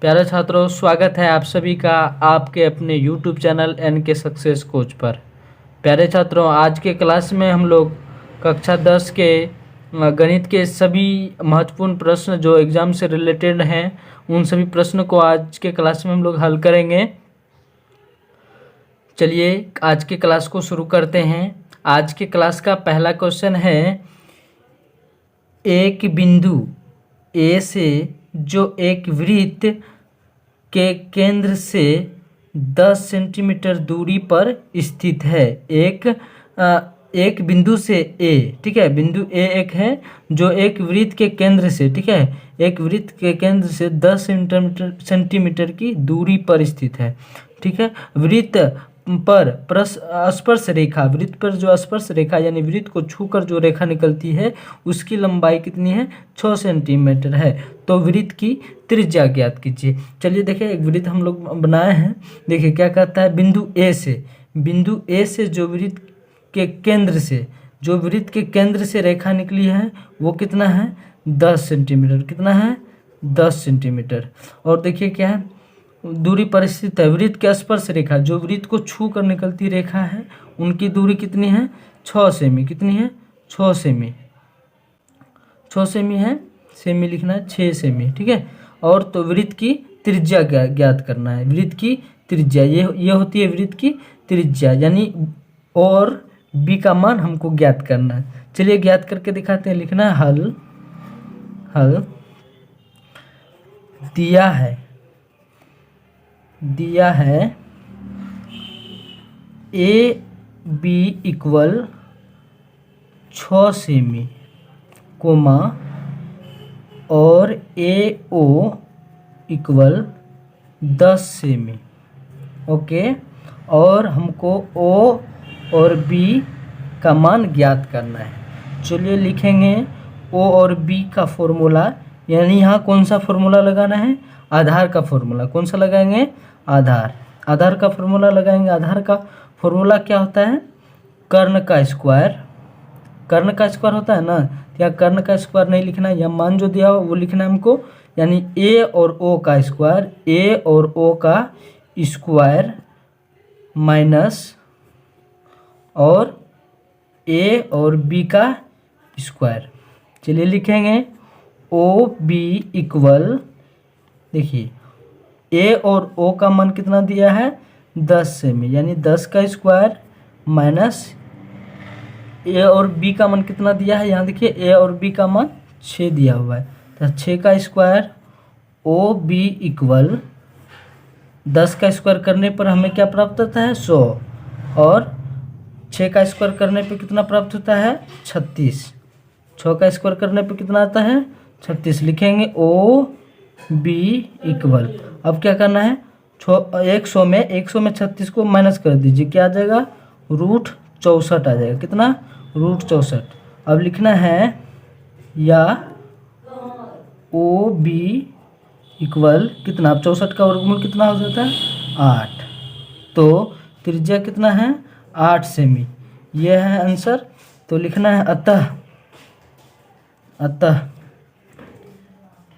प्यारे छात्रों, स्वागत है आप सभी का आपके अपने YouTube channel NK success coach पर। प्यारे छात्रों, आज के क्लास में हम लोग कक्षा 10 के गणित के सभी महत्वपूर्ण प्रश्न जो एग्ज़ाम से रिलेटेड हैं उन सभी प्रश्नों को आज के क्लास में हम लोग हल करेंगे। चलिए आज के क्लास को शुरू करते हैं। आज के क्लास का पहला क्वेश्चन है, एक बिंदु ए से जो एक वृत्त के केंद्र से 10 सेंटीमीटर दूरी पर स्थित है। एक बिंदु से ए, ठीक है, बिंदु ए एक है जो एक वृत्त के केंद्र से, ठीक है, एक वृत्त के केंद्र से 10 सेंटीमीटर की दूरी पर स्थित है, ठीक है। वृत्त पर स्पर्श रेखा, वृत्त पर जो स्पर्श रेखा यानी वृत्त को छूकर जो रेखा निकलती है उसकी लंबाई कितनी है? 6 सेंटीमीटर है। तो वृत्त की त्रिज्या ज्ञात कीजिए। चलिए देखिए, एक वृत्त हम लोग बनाए हैं। देखिए क्या कहता है, बिंदु ए से जो वृत्त के केंद्र से, जो वृत्त के केंद्र से रेखा निकली है वो कितना है? 10 सेंटीमीटर। कितना है? 10 सेंटीमीटर। और देखिए क्या है, दूरी पर स्थित है। वृत्त के स्पर्श रेखा, जो वृत्त को छू कर निकलती रेखा है उनकी दूरी कितनी है? 6 सेमी। कितनी है? 6 सेमी। 6 सेमी है, सेमी लिखना है 6 सेमी, ठीक है। और तो वृत्त की त्रिज्या ज्ञात करना है। वृत्त की त्रिज्या ये होती है वृत्त की त्रिज्या, यानी और बी का मान हमको ज्ञात करना है। चलिए ज्ञात करके दिखाते हैं। लिखना है हल दिया है A B equal 6 semi comma और A O equal 10 semi. Okay, और हमको ओ और बी का मान ज्ञात करना है। चलिए लिखेंगे ओ और बी का फॉर्मूला, यानी यहाँ कौन सा फॉर्मूला लगाना है? आधार का फॉर्मूला। कौन सा लगाएंगे? आधार का फॉर्मूला लगाएंगे। आधार का फॉर्मूला क्या होता है? कर्ण का स्क्वायर होता है ना। या कर्ण का स्क्वायर नहीं लिखना है, या मान जो दिया हो वो लिखना है हमको, यानी ए और ओ का स्क्वायर माइनस और ए और बी का स्क्वायर। चलिए लिखेंगे ओ बी इक्वल, देखिए ए और ओ का मान कितना दिया है? 10 सेमी, यानी 10 का स्क्वायर माइनस ए और बी का मान कितना दिया है? यहाँ देखिए ए और बी का मान 6 दिया हुआ है, तो 6 का स्क्वायर। ओ बी इक्वल 10 का स्क्वायर करने पर हमें क्या प्राप्त होता है? 100। और 6 का स्क्वायर करने पर कितना प्राप्त होता है? 36। 6 का स्क्वायर करने पर कितना आता है? 36। लिखेंगे ओ बी इक्वल, अब क्या करना है? 100 में 36 को माइनस कर दीजिए, क्या आ जाएगा? √64 आ जाएगा। कितना? √64। अब लिखना है या ओ बी इक्वल कितना? अब 64 का वर्गमूल कितना हो जाता है? 8। तो त्रिज्या कितना है? 8 सेमी। यह है आंसर। तो लिखना है अतः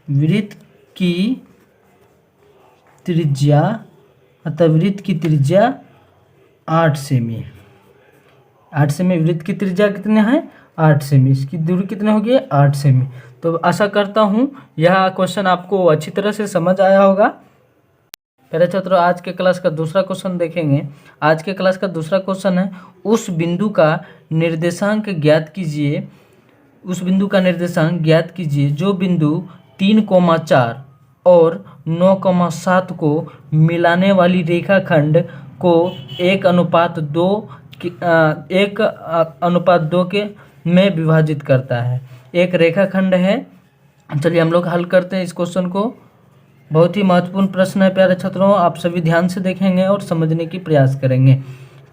वृत्त की त्रिज्या 8 सेमी है। 8 सेमी वृत्त की त्रिज्या कितनी है? 8 सेमी। इसकी दूरी कितनी होगी? 8 सेमी। तो आशा करता हूँ यह क्वेश्चन आपको अच्छी तरह से समझ आया होगा। प्यारे छात्रों, आज के क्लास का दूसरा क्वेश्चन देखेंगे। आज के क्लास का दूसरा क्वेश्चन है, उस बिंदु का निर्देशांक ज्ञात कीजिए जो बिंदु 3,4 और 9,7 को मिलाने वाली रेखाखंड को 1:2 के में विभाजित करता है। एक रेखाखंड है। चलिए हम लोग हल करते हैं इस क्वेश्चन को। बहुत ही महत्वपूर्ण प्रश्न है प्यारे छात्रों, आप सभी ध्यान से देखेंगे और समझने की प्रयास करेंगे।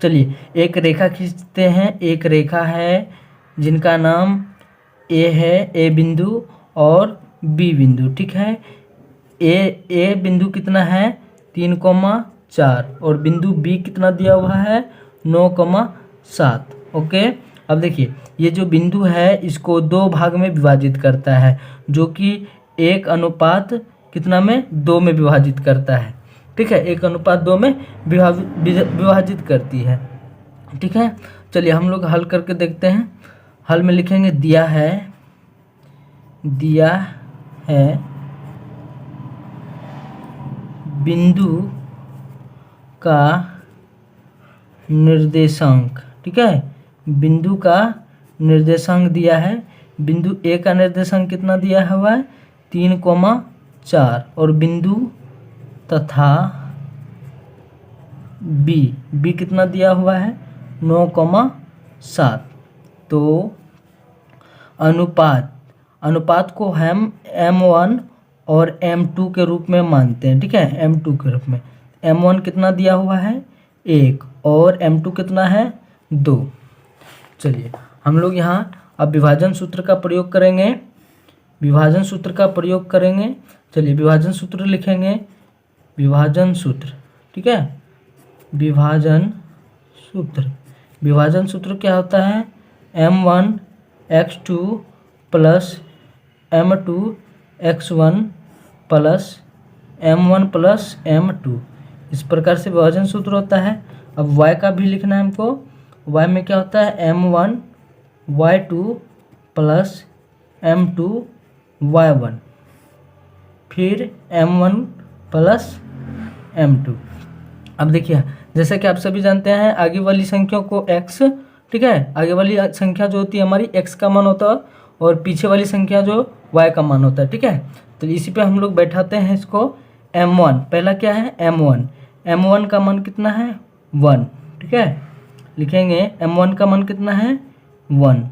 चलिए एक रेखा खींचते हैं। एक रेखा है जिनका नाम ए है, ए बिंदु और बी बिंदु, ठीक है। ए बिंदु कितना है? 3,4 और बिंदु बी कितना दिया हुआ है? 9,7। ओके, अब देखिए ये जो बिंदु है इसको 2 भाग में विभाजित करता है, जो कि 1 अनुपात कितना में, 2 में विभाजित करता है। ठीक है, 1:2 में विभाजित करती है। ठीक है, चलिए हम लोग हल करके देखते हैं। हल में लिखेंगे दिया है बिंदु का निर्देशांक। ठीक है, बिंदु का निर्देशांक दिया है। बिंदु ए का निर्देशांक कितना दिया हुआ है, 3,4, और बिंदु तथा बी कितना दिया हुआ है, 9,7। तो अनुपात को हम M1 और M2 के रूप में मानते हैं। ठीक है, M2 के रूप में। M1 कितना दिया हुआ है, 1, और M2 कितना है, 2। चलिए हम लोग यहाँ अब विभाजन सूत्र का प्रयोग करेंगे। चलिए विभाजन सूत्र लिखेंगे। विभाजन सूत्र, ठीक है, विभाजन सूत्र क्या होता है, M1x2 plus M2 x1 plus M1 plus M2। इस प्रकार से विभाजन सूत्र होता है। अब y का भी लिखना है हमको। y में क्या होता है, M1 y2 plus M2 y1, फिर M1 प्लस M2। अब देखिए, जैसे कि आप सभी जानते हैं, आगे वाली संख्या को x, ठीक है, आगे वाली संख्या जो होती है हमारी x का मान होता है, और पीछे वाली संख्या जो y का मान होता है। ठीक है, तो इसी पे हम लोग बैठाते हैं इसको। M1 पहला क्या है, M1 का मान कितना है, 1। ठीक है, लिखेंगे M1 का मान कितना है, 1।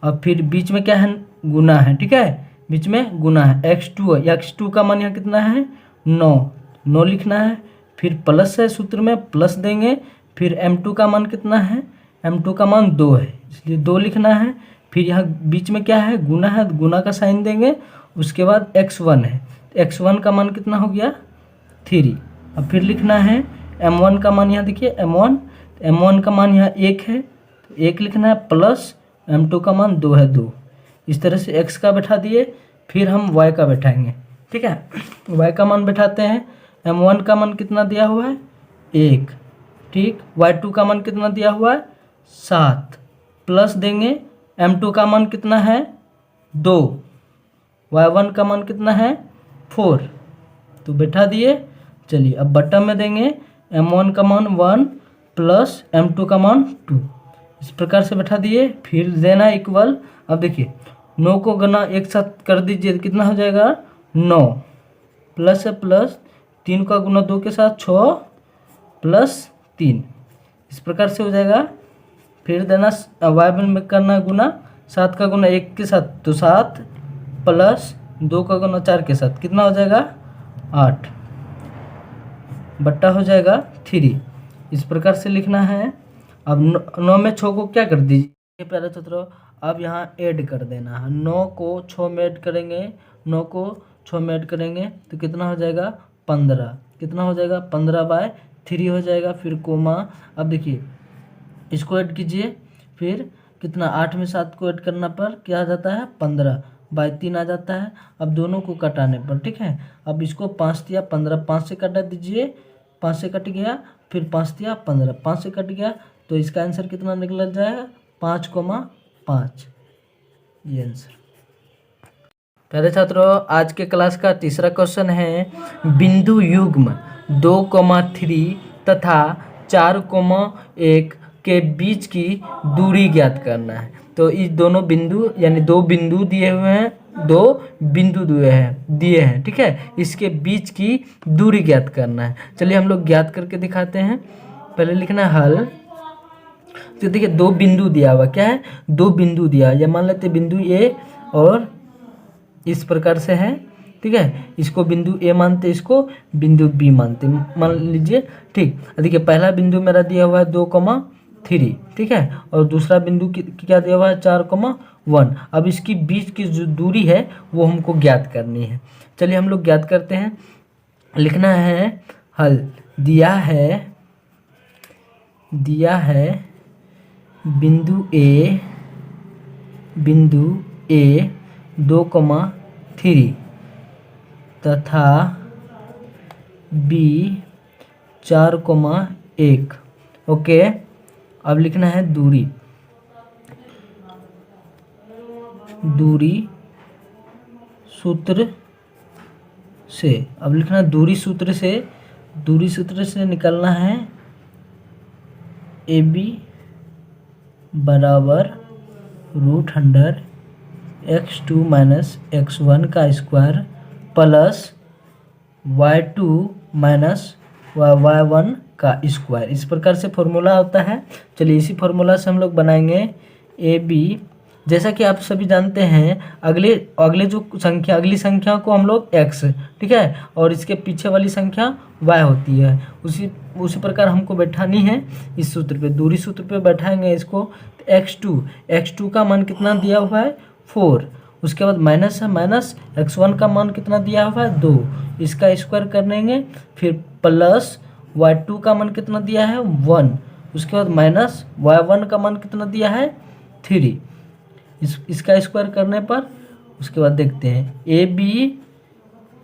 और फिर बीच में क्या है, गुना है। ठीक है, बीच में गुना है। x2 का मान यहाँ कितना है, 9 लिखना है। फिर प्लस है, सूत्र में प्लस देंगे। फिर M2 का मान कितना है, M2 का मान 2 है, इसलिए 2 लिखना है। फिर यहाँ बीच में क्या है, गुना है, गुना का साइन देंगे। उसके बाद x1 है, x1 का मान कितना हो गया, 3। अब फिर लिखना है M1 का मान, यहाँ देखिए M1 का मान यहाँ 1 है, तो 1 लिखना है, प्लस M2 का मान 2 है, 2। इस तरह से x का बैठा दिए। फिर हम y का बैठाएंगे। ठीक है, y का मान बैठाते हैं। M1 का मान कितना दिया हुआ है, 1। ठीक, y2 का मान कितना दिया हुआ है, 7, प्लस देंगे। M2 का मान कितना है, 2, y1 का मान कितना है, 4, तो बैठा दिए। चलिए अब बटन में देंगे, M1 का मान 1 प्लस M2 का मान 2, इस प्रकार से बैठा दिए। फिर देना इक्वल। अब देखिए 9 को गुना एक साथ कर दीजिए, कितना हो जाएगा, 9 प्लस है प्लस 3 का गुना 2 के साथ 6 प्लस 3, इस प्रकार से हो जाएगा। फिर देना y1 में करना गुना, 7 का गुना 1 के साथ तो 7 प्लस 2 का गुना 4 के साथ कितना हो जाएगा, 8, बट्टा हो जाएगा 3। इस प्रकार से लिखना है। अब 9 में 6 को क्या कर दीजिए प्यारे छात्रों, अब यहाँ ऐड कर देना है। 9 को 6 में ऐड करेंगे, 9 को 6 में ऐड करेंगे तो कितना हो जाएगा, 15। कितना हो जाएगा, 15/3 हो जाएगा। फिर कोमा। अब देखिए इसको ऐड कीजिए, फिर कितना, 8 में 7 को ऐड करना पर क्या आ जाता है, 15/3 आ जाता है। अब दोनों को कटाने पर, ठीक है, अब इसको 5 दिया 15, 5 से काटा दीजिए, 5 से कट गया। फिर 5 दिया 15, 5 से कट गया, तो इसका आंसर कितना निकल जाएगा, 5,5। ये आंसर। प्यारे छात्रों, आज के क्लास का तीसरा क्वेश्चन है, बिंदु युग्म 2,3 तथा 4,1 के बीच की दूरी ज्ञात करना है। तो इस दोनों बिंदु यानी 2 बिंदु दिए हुए हैं, 2 बिंदु दिए हैं, ठीक है, इसके बीच की दूरी ज्ञात करना है। चलिए हम लोग ज्ञात करके दिखाते हैं। पहले लिखना है हल। तो देखिए 2 बिंदु दिया हुआ, क्या है, 2 बिंदु दिया, या मान लेते बिंदु ए और इस प्रकार से है, ठीक है, इसको बिंदु ए मानते, इसको बिंदु बी मानते, मान लीजिए। ठीक, देखिए पहला बिंदु मेरा दिया हुआ है 2,3, ठीक है, और दूसरा बिंदु क्या दिया हुआ है, 4,1। अब इसकी बीच की जो दूरी है वो हमको ज्ञात करनी है। चलिए हम लोग ज्ञात करते हैं। लिखना है हल। दिया है बिंदु ए 2,3 तथा बी 4,1। ओके, अब लिखना है दूरी सूत्र से। अब लिखना दूरी सूत्र से निकालना है ए बी बराबर √100 x2 - x1 का स्क्वायर प्लस y2 - y1 का स्क्वायर। इस प्रकार से फॉर्मूला होता है। चलिए इसी फॉर्मूला से हम लोग बनाएंगे ए बी। जैसा कि आप सभी जानते हैं, अगली संख्या को हम लोग x, ठीक है, और इसके पीछे वाली संख्या y होती है। उसी प्रकार हमको बैठानी है इस सूत्र पे, दूरी सूत्र पे बैठाएंगे इसको। x2 का मान कितना दिया हुआ है 4, उसके बाद माइनस है, माइनस x1 का मान कितना दिया हुआ है 2, इसका स्क्वायर करेंगे। फिर प्लस y2 का मान कितना दिया है 1, उसके बाद माइनस y1 का मान कितना दिया है 3, इसका स्क्वायर करने पर उसके बाद देखते हैं ए बी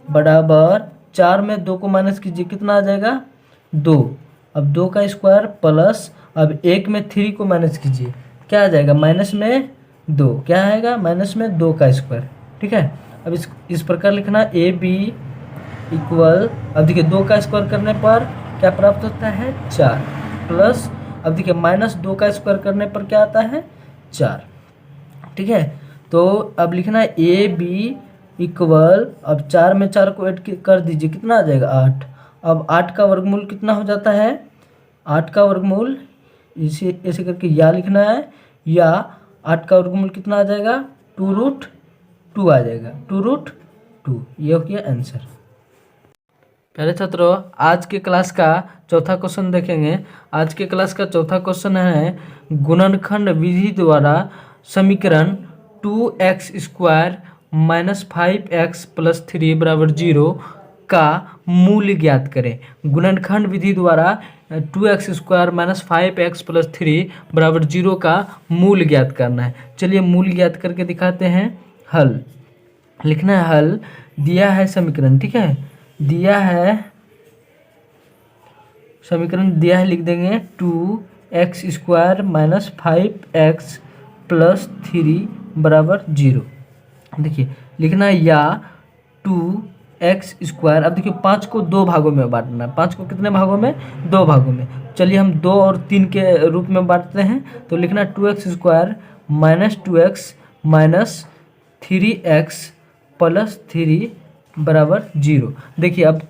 बराबर 4 में 2 को माइनस कीजिए, कितना आ जाएगा 2। अब 2 का स्क्वायर प्लस, अब 1 में 3 को माइनस कीजिए, क्या आ जाएगा माइनस में 2, क्या आएगा माइनस में 2 का स्क्वायर, ठीक है। अब इस प्रकार लिखना ए बी इक्वल, अब देखिए 2 का स्क्वायर करने पर क्या प्राप्त होता है 4, प्लस अब देखिए माइनस 2 का स्क्वायर करने पर क्या आता है 4, ठीक है। तो अब लिखना है ए बी इक्वल, अब 4 में 4 को ऐड कर दीजिए, कितना आ जाएगा 8। अब 8 का वर्गमूल कितना हो जाता है, 8 का वर्गमूल इसे ऐसे करके या लिखना है, या 8 का वर्गमूल कितना आ जाएगा 2√2 आ जाएगा, 2√2। ये हो गया आंसर। पहले छात्रों, आज के क्लास का चौथा क्वेश्चन देखेंगे। आज के क्लास का चौथा क्वेश्चन है गुणनखंड विधि द्वारा समीकरण 2x² - 5x + 3 = 0 का मूल्य ज्ञात करें। गुणनखंड विधि द्वारा 2x² - 5x + 3 = 0 का मूल्य ज्ञात करना है। चलिए मूल्य ज्ञात करके दिखाते हैं। हल लिखना है, हल दिया है समीकरण, ठीक है, दिया है समीकरण, दिया है, लिख देंगे 2x² - 5x + 3 = 0। देखिए लिखना है या 2x², अब देखिए 5 को 2 भागों में बांटना है। 5 को कितने भागों में, 2 भागों में। चलिए हम 2 और 3 के रूप में बांटते हैं। तो लिखना 2x² - 2x - 3x + 3 = 0। देखिए अब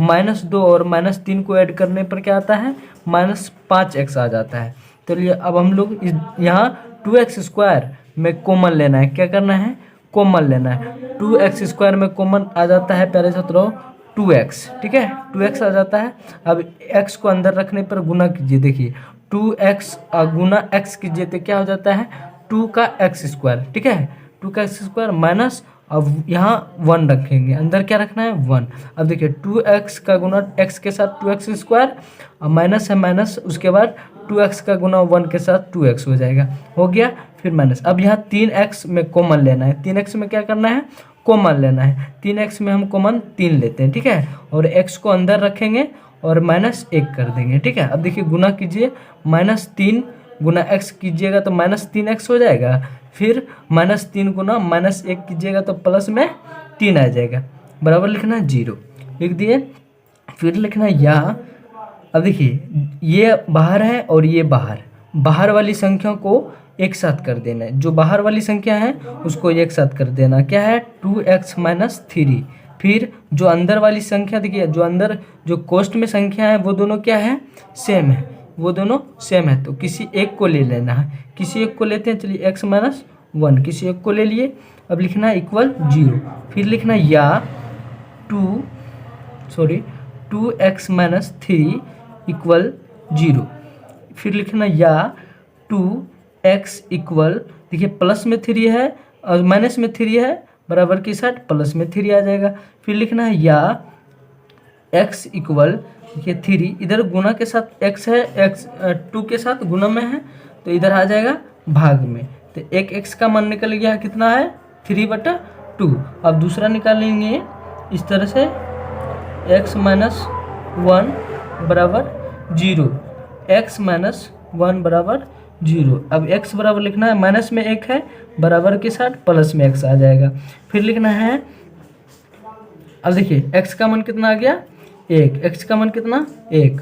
-2 और -3 को ऐड करने पर क्या आता है -5x आ जाता है। तो लिए अब हम लोग यहाँ 2x² में कॉमन लेना है। क्या करना है, कॉमन लेना है। 2x² में कॉमन आ जाता है प्यारे छात्रों 2x, ठीक है, 2x आ जाता है। अब x को अंदर रखने पर गुना कीजिए। देखिए 2x गुना x कीजिए तो क्या हो जाता है 2 का x², ठीक है, 2 का x² माइनस, अब यहाँ 1 रखेंगे, अंदर क्या रखना है 1। अब देखिए 2x का गुना x के साथ 2x², अब माइनस है माइनस, उसके बाद 2x का गुना 1 के साथ 2x हो जाएगा, हो गया। फिर माइनस, अब यहाँ 3x में कॉमन लेना है। 3x में क्या करना है, कॉमन लेना है। 3x में हम कॉमन 3 लेते हैं, ठीक है, और x को अंदर रखेंगे और -1 कर देंगे, ठीक है। अब देखिए गुना कीजिए, -3 गुना x कीजिएगा तो -3x हो जाएगा। फिर -3 गुना -1 कीजिएगा तो प्लस में 3 आ जाएगा, बराबर लिखना है 0, लिख दिए। फिर लिखना है या, अब देखिए ये बाहर है और ये बाहर वाली संख्या को एक साथ कर देना है। जो बाहर वाली संख्या है उसको एक साथ कर देना, क्या है 2x - 3। फिर जो अंदर वाली संख्या, देखिए जो अंदर जो कोष्ठ में संख्या है वो दोनों क्या है, सेम है, वो दोनों सेम है। तो किसी एक को ले लेना है, किसी एक को लेते हैं। चलिए x - 1 किसी एक को ले लिए। अब लिखना है इक्वल 0। फिर लिखना है या 2x - 3 = 0। फिर लिखना या 2x इक्वल, देखिए प्लस में 3 है और माइनस में 3 है, बराबर के साथ प्लस में 3 आ जाएगा। फिर लिखना है या x इक्वल, देखिए 3 इधर गुना के साथ x है, x 2 के साथ गुना में है तो इधर आ जाएगा भाग में। तो एक x का मान निकल गया, कितना है 3/2। अब दूसरा निकालेंगे इस तरह से x माइनस 1 बराबर 0, x माइनस 1 बराबर 0। अब x बराबर लिखना है, माइनस में 1 है, बराबर के साथ प्लस में x आ जाएगा। फिर लिखना है, अब देखिए x का मान कितना आ गया 1, x का मान कितना 1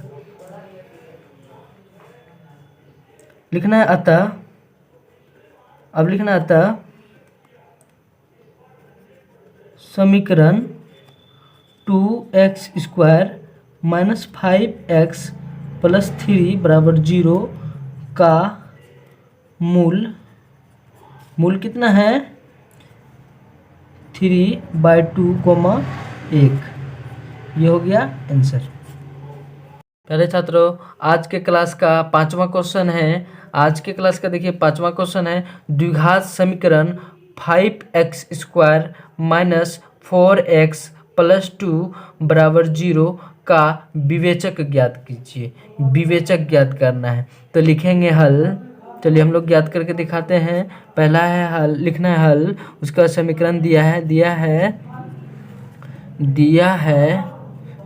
लिखना है। अतः अब लिखना है अतः समीकरण 2x square minus 5x plus 3 बराबर 0 का मूल कितना है 3/2, 1। ये हो गया आंसर। पहले छात्रों, आज के क्लास का 5वां क्वेश्चन है। आज के क्लास का देखिए 5वां क्वेश्चन है, द्विघात समीकरण 5x square minus 4x plus 2 बराबर 0 का विवेचक ज्ञात कीजिए। विवेचक ज्ञात करना है, तो लिखेंगे हल। चलिए हम लोग ज्ञात करके दिखाते हैं। पहला है हल, लिखना है हल, उसका समीकरण दिया है,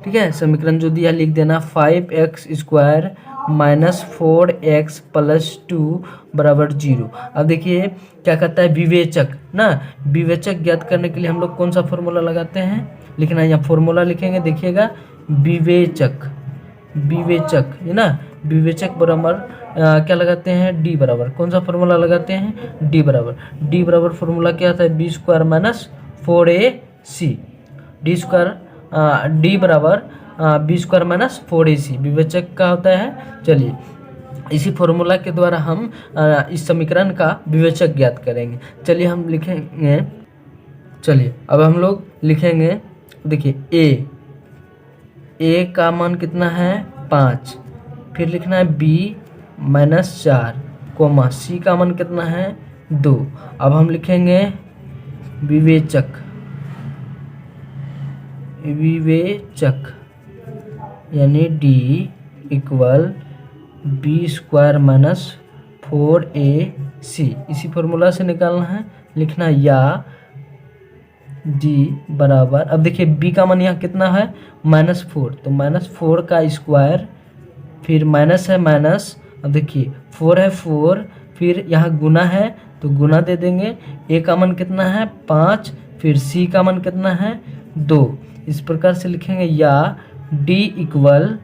ठीक है। समीकरण जो दिया लिख देना, 5x square minus 4x plus 2 बराबर 0। अब देखिए क्या कहता है विवेचक ना, विवेचक ज्ञात करने के लिए हम लोग कौन सा फॉर्मूला लगाते हैं, लिखना है यहाँ फॉर्मूला लिखेंगे, देखिएगा विवेचक है ना। विवेचक बराबर क्या लगाते हैं, डी बराबर, कौन सा फॉर्मूला लगाते हैं, डी बराबर फॉर्मूला क्या था, B square minus 4ac, D बराबर बी स्क्वायर माइनस 4ac विवेचक का होता है। चलिए इसी फॉर्मूला के द्वारा हम इस समीकरण का विवेचक ज्ञात करेंगे। चलिए हम लिखेंगे, चलिए अब हम लोग लिखेंगे, देखिए a का मान कितना है 5, फिर लिखना है b माइनस 4, c का मान कितना है 2। अब हम लिखेंगे विवेचक यानी d equal B square minus 4ac, इसी फॉर्मूला से निकालना है। लिखना या d बराबर, अब देखिए b का मान यहाँ कितना है -4, तो -4 का स्क्वायर, फिर माइनस है माइनस, अब देखिए 4 है 4, फिर यहाँ गुना है तो गुना दे देंगे। a का मान कितना है 5, फिर c का मान कितना है 2। इस प्रकार से लिखेंगे या d इक्वल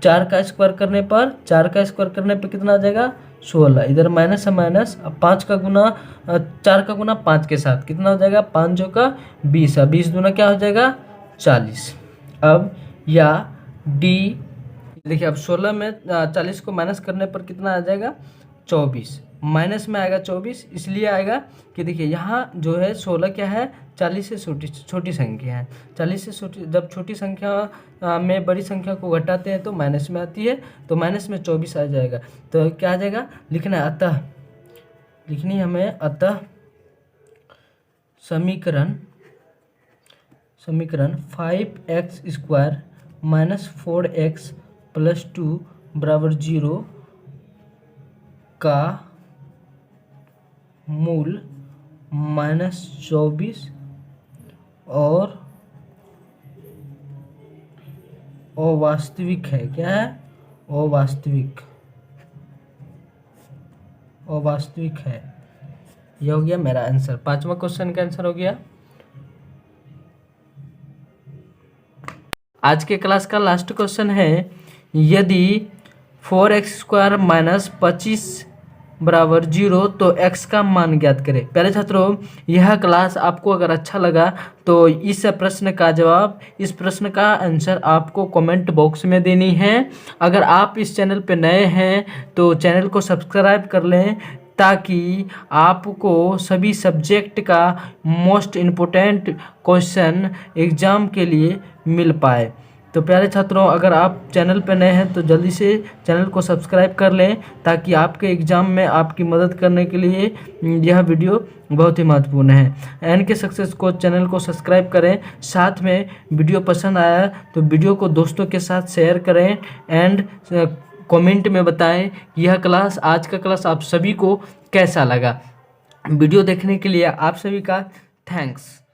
4 का स्क्वायर करने पर कितना आ जाएगा 16, इधर माइनस है माइनस, अब 4 का गुना 5 के साथ कितना हो जाएगा, 5 जो का 20 है, 20 दूना क्या हो जाएगा 40। अब या d देखिए, अब 16 में 40 को माइनस करने पर कितना आ जाएगा 24, माइनस में आएगा 24, इसलिए आएगा कि देखिए यहाँ जो है 16 क्या है 40 से छोटी संख्या है। 40 से छोटी, जब छोटी संख्या में बड़ी संख्या को घटाते हैं तो माइनस में आती है, तो माइनस में 24 आ जाएगा। तो क्या आ जाएगा, लिखना है अतः, लिखनी हमें अतः समीकरण 5x square minus 4x plus 2 बराबर 0 का मूल -24 और अवास्तविक है। क्या है, अवास्तविक है। यह हो गया मेरा आंसर, 5वां क्वेश्चन का आंसर हो गया। आज के क्लास का लास्ट क्वेश्चन है, यदि 4x स्क्वायर माइनस 25 बराबर 0 तो x का मान ज्ञात करें। पहले छात्रों, यह क्लास आपको अगर अच्छा लगा तो इस प्रश्न का आंसर आपको कमेंट बॉक्स में देनी है। अगर आप इस चैनल पे नए हैं तो चैनल को सब्सक्राइब कर लें, ताकि आपको सभी सब्जेक्ट का मोस्ट इम्पोर्टेंट क्वेश्चन एग्ज़ाम के लिए मिल पाए। तो प्यारे छात्रों, अगर आप चैनल पर नए हैं तो जल्दी से चैनल को सब्सक्राइब कर लें, ताकि आपके एग्ज़ाम में आपकी मदद करने के लिए यह वीडियो बहुत ही महत्वपूर्ण है। एनके सक्सेस कोच चैनल को सब्सक्राइब करें, साथ में वीडियो पसंद आया तो वीडियो को दोस्तों के साथ शेयर करें एंड कमेंट में बताएं यह आज का क्लास आप सभी को कैसा लगा। वीडियो देखने के लिए आप सभी का थैंक्स।